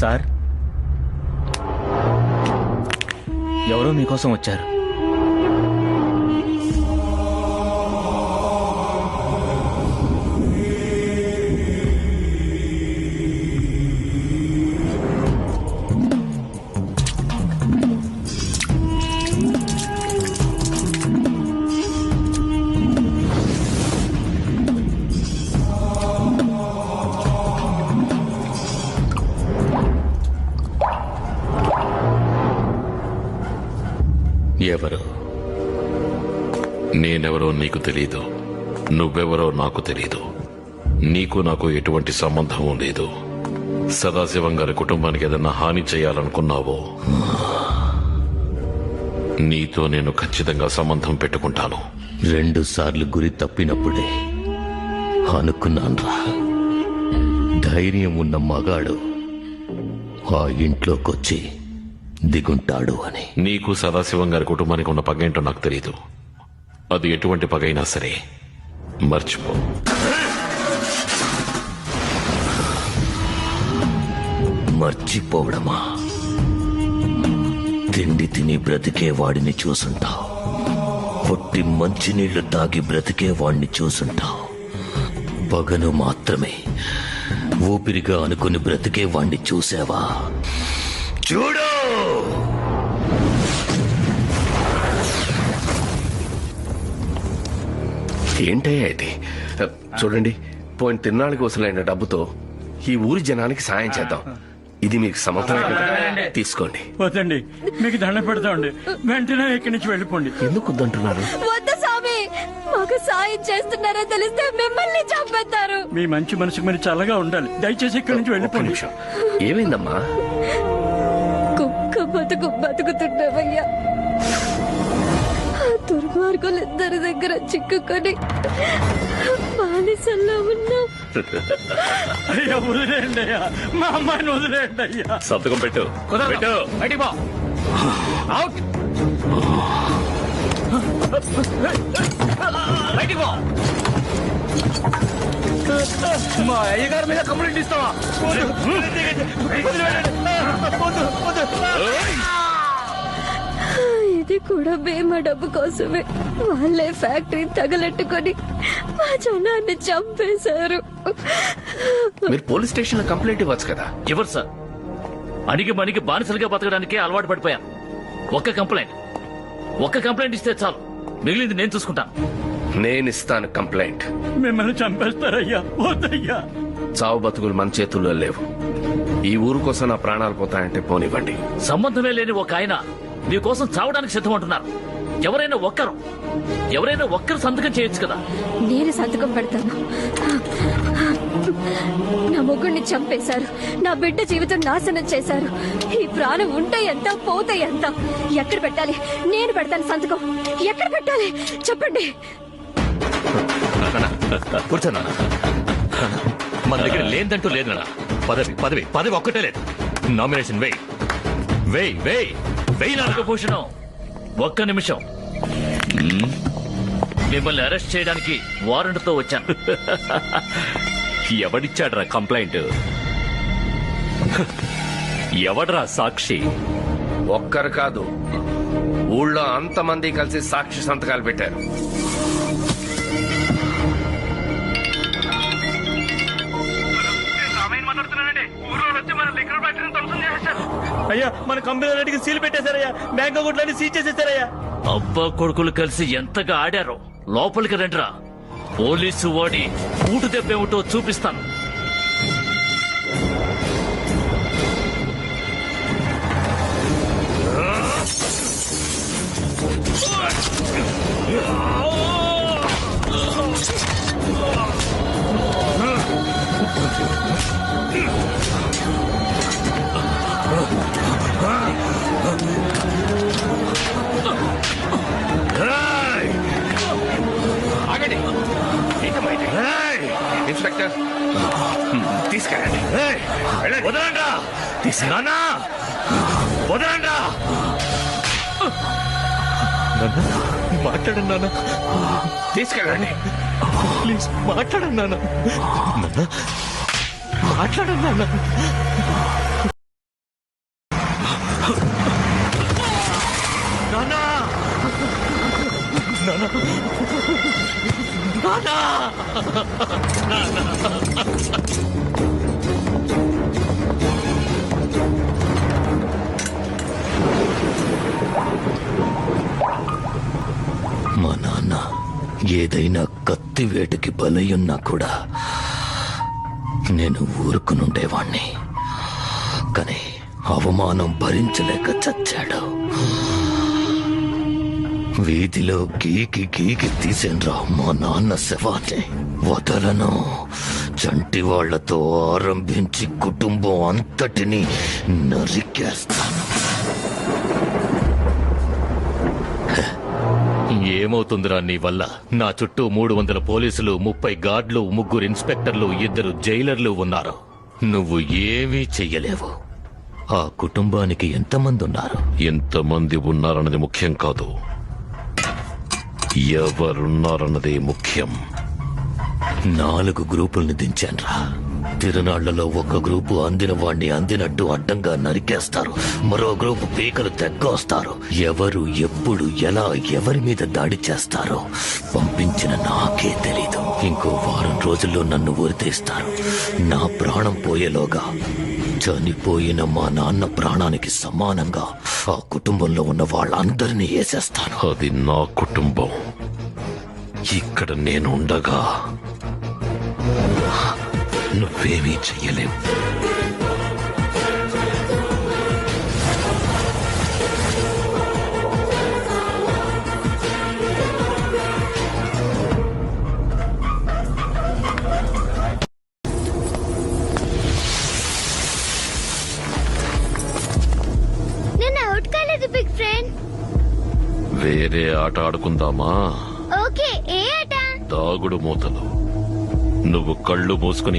Sir, ఎవరో మీకోసం వచ్చారు. ఎవరు? నేనెవరో నీకు తెలీదు, నువ్వెవరో నాకు తెలీదు. నీకు నాకు ఎటువంటి సంబంధం లేదు. సదాశివం గారి కుటుంబానికి ఏదన్నా హాని చేయాలనుకున్నావో నీతో నేను ఖచ్చితంగా సంబంధం పెట్టుకుంటాను. 2 సార్లు గురి తప్పినప్పుడే అనుకున్నాన్రా, ధైర్యం ఉన్న మగాడు ఆ ఇంట్లోకొచ్చి దిగుంటాడు అని. నీకు సదాశివం గారి కుటుంబానికి ఉన్న పగ ఏంటో నాకు తెలీదు. అది ఎటువంటి పగ అయినా సరే మర్చిపో. మర్చిపోవడమా? తిండి తిని బ్రతికే వాడిని చూసుంటావు, పొట్టి మంచినీళ్లు తాగి బ్రతికే వాడిని చూసుంటావు. పగను మాత్రమే ఊపిరిగా అనుకుని బ్రతికే వాడిని చూసావా? చూడు, ఏంటయ్యా ఇది? చూడండి, పోయిన తిరునాళ్ళకి వసూలైన డబ్బుతో ఈ ఊరి జనానికి సాయం చేద్దాం. ఇది మీకు సమర్థమే, తీసుకోండి. వద్దండి, మీకు దండం పెడతామండి. వెంటనే ఇక్కడి నుంచి వెళ్ళిపోండి. ఎందుకు వద్దంటున్నారు? వద్దు స్వామి, మాకు సాయం చేస్తున్నారో తెలిస్తే మిమ్మల్ని చంపేస్తారు. మీ మంచి మనసుకు మీరు చల్లగా ఉండాలి. దయచేసి ఇక్కడి నుంచి ఒక్క వెళ్ళిపోండి. నిమిషం. ఏమైందమ్మా? కుక్క బతుకు బతుకుతున్నావయ్యా. ఆ దుర్మార్గులిద్దరి దగ్గర చిక్కుకొని బానిసల్లో ఉన్నాం. అయ్యా వదిలేయండి అయ్యా, మా అమ్మాయిని వదిలేయండి అయ్యా. సంతకం పెట్టు. పెట్టు. బయటికి పో. అవుట్. బయటికి పో. మా అయ్యగారి మీద కంప్లైంట్ ఇస్తావా? ఇది కూడా బీమా డబ్బు కోసమే. వాళ్ళే ఫ్యాక్టరీ తగలెట్టుకొని మా జనాన్ని చంపేశారు. మీరు పోలీస్ స్టేషన్ లో కంప్లైంట్ ఇవ్వచ్చు కదా. ఎవరు సార్? అణిగి మణిగి బానిసలుగా బతకడానికే అలవాటు పడిపోయాను. ఒక్క కంప్లైంట్ ఇస్తే చాలు, మిగిలింది నేను చూసుకుంటాను. నేను ఇస్తాను కంప్లైంట్. మిమ్మల్ని చంపేస్తారయ్యా. వద్దయ్యా. చావు బతుకులు మన చేతుల్లో లేవు. ఈ ఊరు కోసం నా ప్రాణాలు పోతాయంటే పోనివ్వండి. సంబంధమే లేని ఒక ఆయన మీకోసం చావడానికి సిద్ధమంటున్నారు. ఎవరైనా ఒక్కరు సంతకం చేయొచ్చు కదా. నేను సంతకం పెడతాను. నా మొగుడిని చంపేశారు, నా బిడ్డ జీవితం నాశనం చేశారు. ఈ ప్రాణం ఉంటే ఎంత, పోతే ఎంత? ఎక్కడ పెట్టాలి? నేను పెడతాను సంతకం. ఎక్కడ పెట్టాలి చెప్పండి. కూర్చోనా? మన దగ్గర లేదంటూ లేదు. పదవి ఒక్కటే లేదు. నామినేషన్ వేయి నాగభూషణం, ఒక్క నిమిషం. మిమ్మల్ని అరెస్ట్ చేయడానికి వారెంట్తో వచ్చాను. ఎవడిచ్చాడ్రా కంప్లైంట్? ఎవడ్రా సాక్షి? ఒక్కరు కాదు, ఊళ్ళో అంతమంది కలిసి సాక్షి సంతకాలు పెట్టారు. అయ్యా, మన కంపెనీ సీల్ పెట్టేశారయ్యా. బ్యాంక్ అకౌంట్లన్నీ సీజ్ చేసేసారయ్యా. అబ్బా కొడుకులు కలిసి ఎంతగా ఆడారో. లోపలికి రండిరా. పోలీసు వాడి ఊటు దెబ్బేమిటో చూపిస్తాను. ఆగండి. ఇన్స్పెక్టర్, తీసుకెళ్ళండి. వదలండ్రా. వదలండ్రా. మాట్లాడండి నాన్న. తీసుకెళ్ళండి. ప్లీజ్ మాట్లాడండి నాన్న. మాట్లాడండి నాన్న. మా నాన్న ఏదైనా కత్తి వేటుకి బలయ్యున్నా కూడా నేను ఊరుకునుండేవాణ్ణి. కానీ అవమానం భరించలేక చచ్చాడు. వీధిలో గీకి గీకి తీసేన్రా మా నాన్న శవాన్ని. వదలను. చంటి వాళ్లతో ఆరంభించి కుటుంబం అంతటిని నరికేస్తాను. ఏమవుతుందిరా నీ వల్ల? నా చుట్టూ 300 పోలీసులు, 30 గార్డులు, 3 ఇన్స్పెక్టర్లు, 2 జైలర్లు ఉన్నారు. నువ్వు ఏమీ చెయ్యలేవు. ఆ కుటుంబానికి ఎంతమంది ఉన్నారు? ఎంతమంది ఉన్నారన్నది ముఖ్యం కాదు, ఎవరున్నారన్నదే ముఖ్యం. 4 గ్రూపుల్ని దించాన్రా. తిరునాళ్లలో ఒక గ్రూపు అందిన వాణ్ణి అందినట్టు అడ్డంగా నరికేస్తారు. మరో గ్రూపు పీకలు తెగ్గొస్తారు. ఎవరు ఎప్పుడు ఎలా ఎవరి మీద దాడి చేస్తారో పంపించిన నాకే తెలీదు. ఇంకో వారం రోజుల్లో నన్ను ఉరితీస్తారు. నా ప్రాణం పోయేలోగా చనిపోయిన మా నాన్న ప్రాణానికి సమానంగా ఆ కుటుంబంలో ఉన్న వాళ్ళందరినీ వేసేస్తాను. అది నా కుటుంబం. ఇక్కడ నేను ఉండగా నువ్వేమీ చెయ్యలేవు. నేను అవుట్ కాలేదు బిగ్ ఫ్రెండ్. వేరే ఆట ఆడుకుందామా? ఓకే, ఏ ఆట? దాగుడు మూతలు. నువ్వు కళ్ళు మూసుకుని